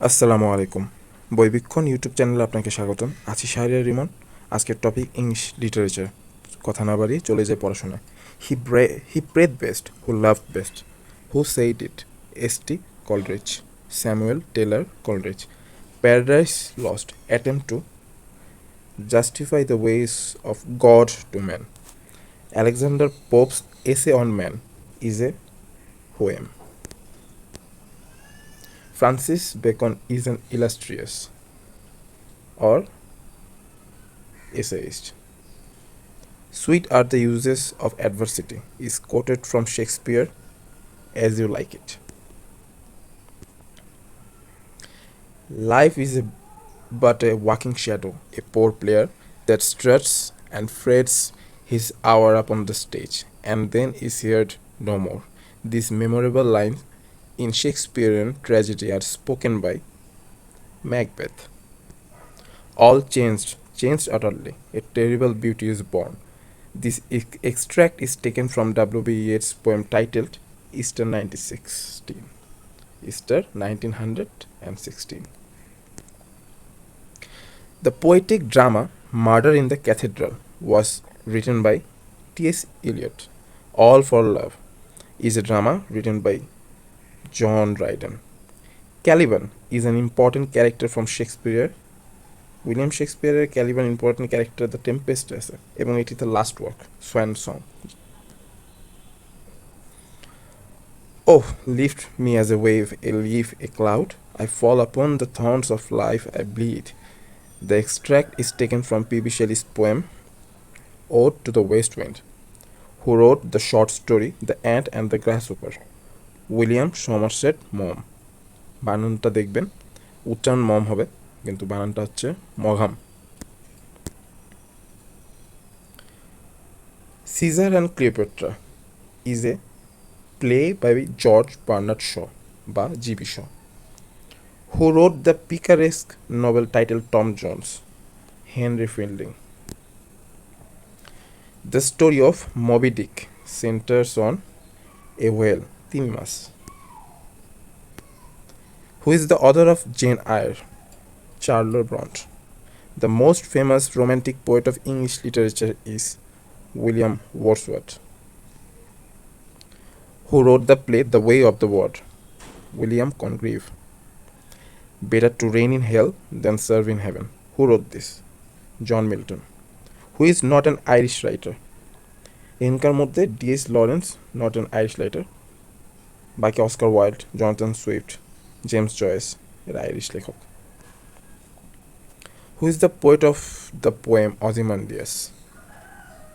আসসালামু আলাইকুম। বইবিক্ষণ ইউটিউব চ্যানেলে আপনাকে স্বাগতম। আছি শাহরিয়ার রিমন। আজকের টপিক ইংলিশ লিটারেচার। কথা না বাড়িয়ে চলে যায় পড়াশোনায়। He prayed best, who love best, who said it, S T. Coleridge, Samuel Taylor Coleridge. Paradise Lost, attempt to justify the ways of God to man. Alexander Pope's essay on man is a poem. Francis Bacon is an illustrious or essayist. Sweet are the uses of adversity is quoted from Shakespeare as you like it. Life is but a walking shadow, a poor player that struts and frets his hour upon the stage and then is heard no more. These memorable lines in Shakespearean tragedy are spoken by Macbeth. All changed utterly. A terrible beauty is born. This extract is taken from W.B. Yeats' poem titled Easter 1916. Easter 1916. The poetic drama Murder in the Cathedral was written by T.S. Eliot. All for Love is a drama written by John Dryden. Caliban is an important character from Shakespeare. William শেক্সপিয়ারের Caliban important character the Tempest আছে এবং এটি তার last work Swan Song. Oh, lift me as a wave, a leaf, a cloud. I fall upon the thorns of life, I bleed. The extract is taken from P.B. Shelley's poem Ode to the West Wind, who wrote the short story The Ant and the Grasshopper. William Somerset Maugham. বানানটা দেখবেন, উচ্চারণ Maugham হবে কিন্তু বানানটা হচ্ছে মঘাম। Caesar and Cleopatra is a play by George Bernard Shaw বা GB. Shaw, who wrote the picaresque novel titled Tom Jones. Henry Fielding. The story of Moby Dick centers on a whale, Timimas. Who is the author of Jane Eyre? Charlotte Bronte. The most famous romantic poet of English literature is William Wordsworth. Who wrote the play The Way of the World? William Congreve. Better to reign in hell than serve in heaven. Who wrote this? John Milton. Who is not an Irish writer? এখানকার মধ্যে D.S. Lawrence not an Irish writer, বাকি Oscar Wilde, Jonathan Swift, James Joyce এর Irish লেখক। Who is the poet of the poem Ozymandias?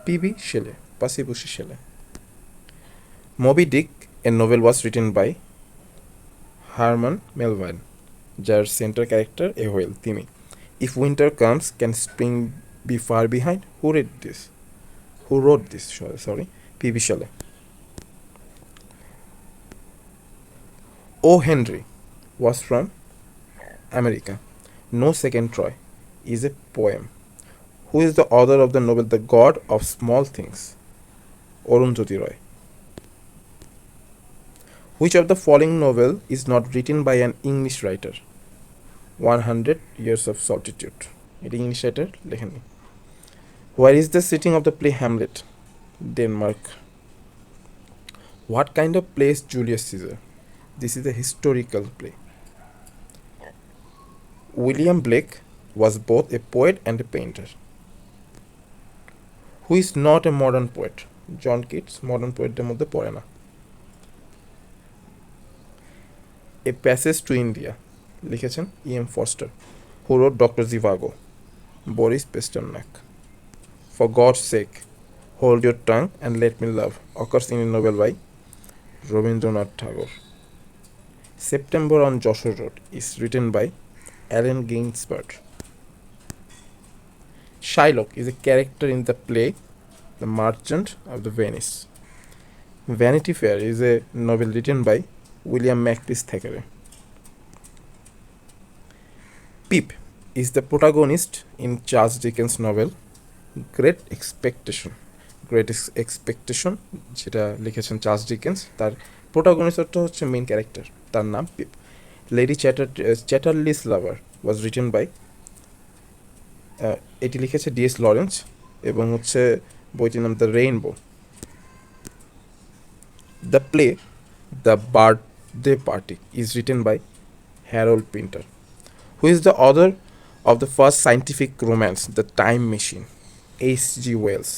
P.B. Shelley, Percy Shelley. Moby Dick, a novel, was written by Herman Melville, যার centre character a whale তিমি। If winter comes, can spring be far behind? Who read this? Who wrote this? Sorry, P.B. Shelley. O. Henry was from America. No Second Troy is a poem. Who is the author of the novel The God of Small Things? Arundhati Roy. Which of the following novel is not written by an English writer? 100 Years of Solitude. এটি English writer লেখেননি। Where is the setting of the play Hamlet? Denmark. What kind of play is Julius Caesar? This is a historical play. William Blake was both a poet and a painter. Who is not a modern poet? John Keats modern poetদের মধ্যে পড়ে না। A Passage to India লিখেছেন E.M. Forster. Who wrote Dr. Zhivago? Boris Pasternak. For God's sake, hold your tongue and let me love occurs in a novel by Rabindranath Tagore. September on Joshua Road is written by Allen Ginsberg. Shylock is a character in the play The Merchant of the Venice. Vanity Fair is a novel written by William Makepeace Thackeray. Pip is the protagonist in Charles Dickens' novel Great Expectation. Great expectation যেটা লিখেছেন Charles Dickens, তার প্রোটাগনিস্টটা হচ্ছে main character, তার নাম পিপ। চ্যাটারলিস লাভার ওয়াজ written by, এটি লিখেছে DS Lawrence এবং হচ্ছে বইটির নাম the rainbow. The play the birthday party is written by Harold Pinter, who is the author of the first scientific romance, The Time Machine, H.G. Wells.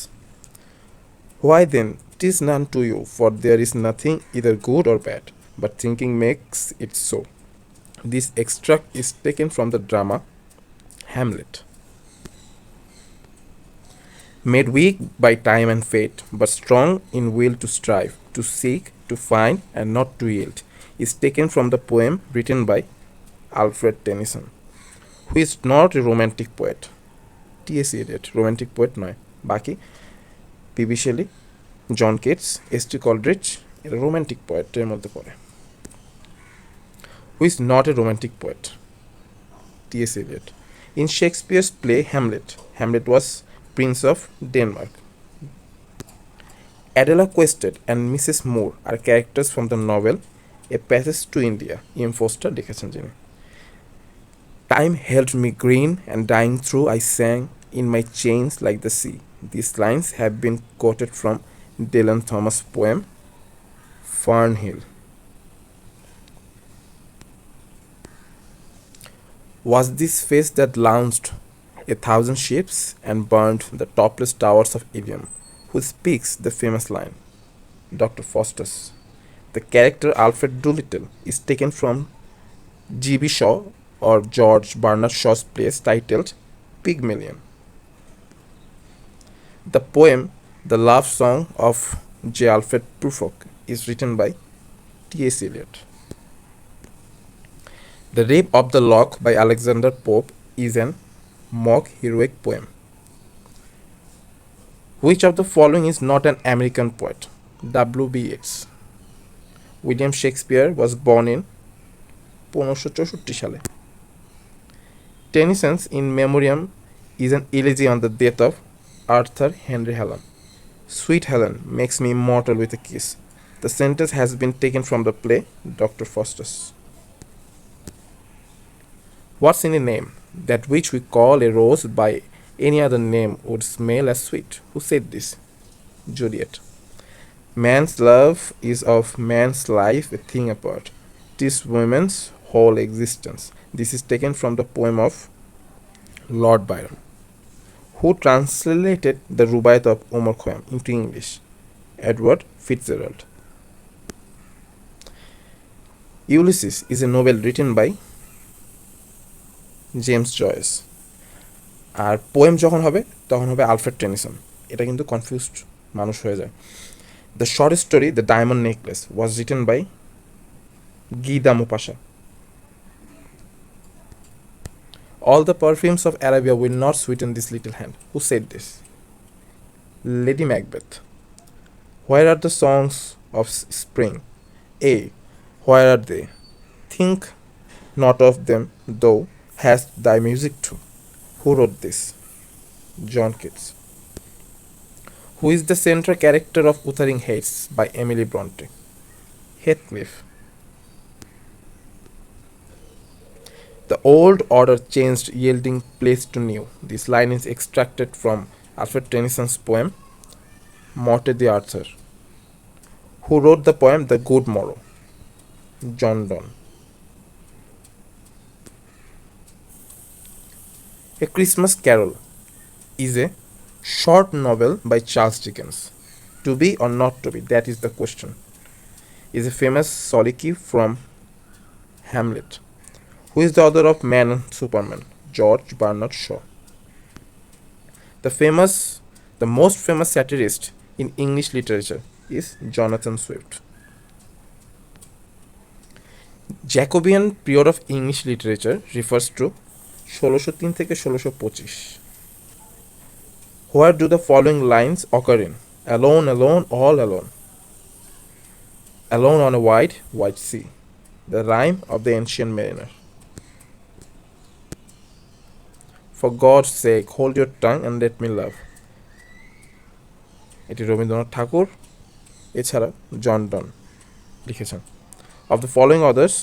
Why then, 'tis none to you, for there is nothing either good or bad, but thinking makes it so. This extract is taken from the drama Hamlet. Made weak by time and fate, but strong in will to strive, to seek, to find, and not to yield, is taken from the poem written by Alfred Tennyson, who is not a romantic poet. T S. Eliot romantic poet নয়। বাকি PB Shelley, John Keats, S T. Coleridge এরা romantic পোয়েটের মধ্যে পড়ে। Who is not a romantic poet? T S. Eliot. In Shakespeare's play Hamlet, Hamlet was prince of Denmark. Adela Quested and Mrs. Moore are characters from the novel A Passage to India, E M Forster লিখেছেন যিনি। Time held me green, and dying through I sang in my chains like the sea. These lines have been quoted from Dylan Thomas' poem Fernhill. Was this face that launched a thousand ships and burned the topless towers of Ilium, who speaks the famous line? Dr. Faustus. The character Alfred Doolittle is taken from G.B. Shaw or George Bernard Shaw's plays titled Pygmalion. The poem The Love Song of J. Alfred Prufrock is written by T.S. Eliot. The Rape of the Lock by Alexander Pope is an mock heroic poem. Which of the following is not an American poet? W.B. Yeats. William Shakespeare was born in 1564 সালে। Tennyson's In Memoriam is an elegy on the death of Arthur Henry Hallam. Sweet Helen makes me immortal with a kiss. The sentence has been taken from the play Dr. Faustus. What's in a name? That which we call a rose by any other name would smell as sweet. Who said this? Juliet. Man's love is of man's life a thing apart. 'Tis woman's whole existence. This is taken from the poem of Lord Byron. Who translated the Rubaiyat of Omar Khayyam into English? Edward Fitzgerald. Ulysses is a novel written by James Joyce. আর poem যখন হবে তখন হবে Alfred Tennyson. এটা কিন্তু confused মানুষ হয়ে যায়। The short story the diamond necklace was written by Guy de Maupassant. All the perfumes of Arabia will not sweeten this little hand. Who said this? Lady Macbeth. Where are the songs of spring? A. Where are they? Think not of them, thou hast thy music too. Who wrote this? John Keats. Who is the central character of Wuthering Heights by Emily Bronte? Heathcliff. The old order changed, yielding place to new. This line is extracted from Alfred Tennyson's poem Morte d'Arthur. Who wrote the poem The Good Morrow? John Donne. A Christmas Carol is a short novel by Charles Dickens. To be or not to be, that is the question. Is a famous soliloquy from Hamlet. Who is the author of Man and Superman? George Bernard Shaw. The most famous satirist in English literature is Jonathan Swift. Jacobean period of English literature refers to 1603 থেকে 1625. Where do the following lines occur in? Alone, alone, all alone. Alone on a wide, wide sea. The rhyme of the ancient mariner. For God's sake, hold your tongue and let me love. এটি রবীন্দ্রনাথ ঠাকুর এছাড়া জন ডন লিখেছেন। Of the following authors,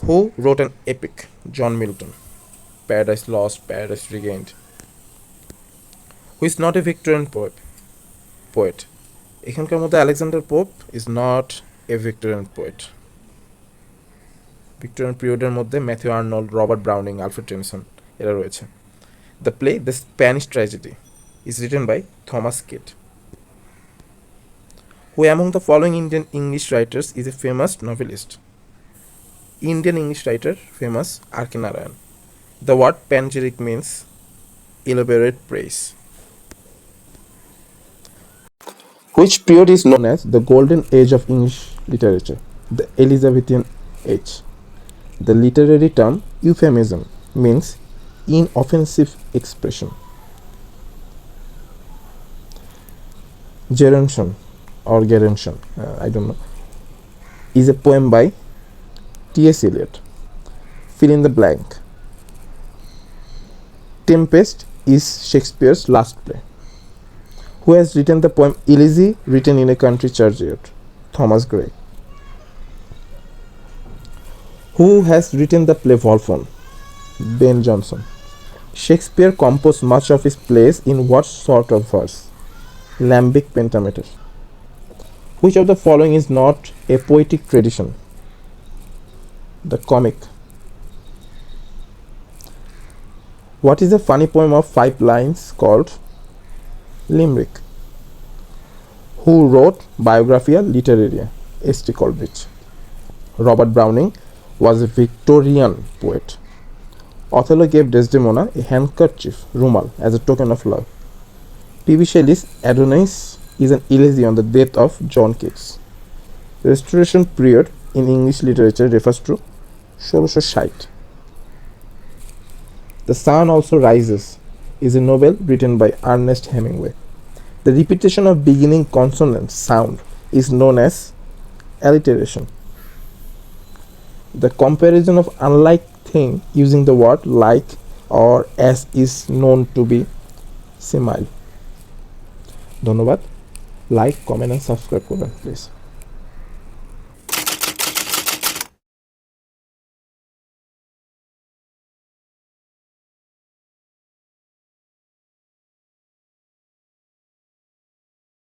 Who wrote an epic? John Milton. Paradise Lost, Paradise Regained. Who is not a Victorian poet? এখানকার মধ্যে Alexander Pope is not a Victorian poet. Victorian পিরিয়ডের মধ্যে Matthew Arnold, Robert Browning, Alfred Tennyson এরা রয়েছে। The play the Spanish tragedy is written by Thomas Kyd. Who among the following Indian English writers is a famous novelist? Indian English writer famous R.K. Narayan. The word panegyric means elaborate praise. Which period is known as the golden age of English literature? The Elizabethan age. The literary term euphemism means inoffensive expression. Gerontion or Gerontion, I don't know, is a poem by T.S. Eliot. Fill in the blank. Tempest is Shakespeare's last play. Who has written the poem Elegy written in a country churchyard? Thomas Gray. Who has written the play Volpone? Ben Jonson. Shakespeare composed much of his plays in what sort of verse? Iambic pentameter. Which of the following is not a poetic tradition? The comic. What is the funny poem of 5 lines called Limerick? Who wrote Biographia Literaria? S.T. Coleridge. Robert Browning was a Victorian poet. Othello gave Desdemona a handkerchief, rumal, as a token of love. P.B. Shelley's Adonais is an elegy on the death of John Keats. The Restoration period in English literature refers to 1660. The Sun Also Rises is a novel written by Ernest Hemingway. The repetition of beginning consonant sound is known as alliteration. The comparison of unlike thing using the word like or as is known to be simile. ধন্যবাদ। Like, comment and subscribe করবেন please.